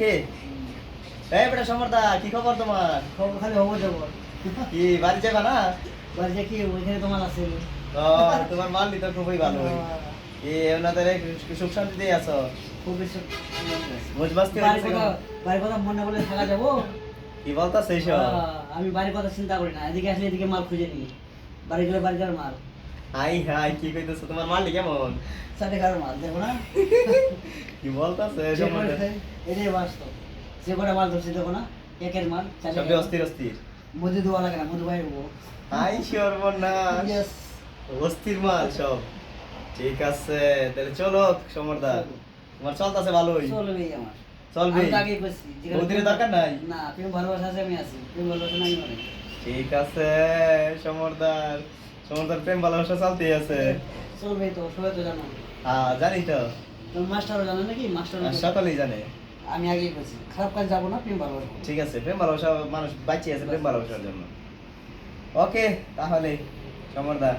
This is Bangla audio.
ওকে। এই বেটা সমরদা, কি খবর তোমার? খবর খালি হবো যাবো। কি বাড়ি যাবা না? বাড়িতে কি ওইখানে তোমার আছে? ও, তোমার মাল তো খুবই ভালো। এই ওনাদের সুখ শান্তি দিয়ে আছো? খুব বেশি মোজ মাস্তি বাড়ির হইতেছে কথা কেমন? বাড়ির কথা মনে করলে থাকা যাবো। কি বলতাছে এইসব? আমি বাড়ির কথা চিন্তা করি না, এদিকে আসলে এদিকে মাল খুঁজে নিই, বাড়ি গেলে বাড়ির মাল, হাই হাই, কি কইতেছো? তোমার মালটি কেমন? সাথে কারো মাল দেখো না। কি বলতাছে যে করে সমরদা? খাই, এটাই বাস্তব। যে করে মাল ধরছি দেখো না, একের মাল সবই অস্থির অস্থির। মধু দেওয়া লাগে না, মধু বাইরে হাই সর্বনাশ, অস্থির মাল সব। ঠিক আছে, তাহলে চলো সমরদা, তোমার চলতেছে ভালোই? চলবেই আমার। চলবে? আমি তো আগেই কইছি, যেখানে বৌদির দরকার নাই? না, তুমি ভালোবাসা আছে আমি আছি, তুমি ভালোবাসা নাই মানে। ঠিক আছে সমরদার, সমরদার প্রেম ভালোবাসা চলতেই আছে। চলবেই তো, সবাই তো জানো। হ্যাঁ জানি তো, তুমি মাস্টারও জানো নাকি? মাস্টার আর সকলেই জানে। আমি আগেই কইছি, খারাপ কাজ যাবো না, তুমি ভালোবাসবো। ঠিক আছে, প্রেম ভালোবাসা মানুষ বাঁচিয়ে আছে প্রেম ভালোবাসার জন্য। ওকে তাহলে সমরদা,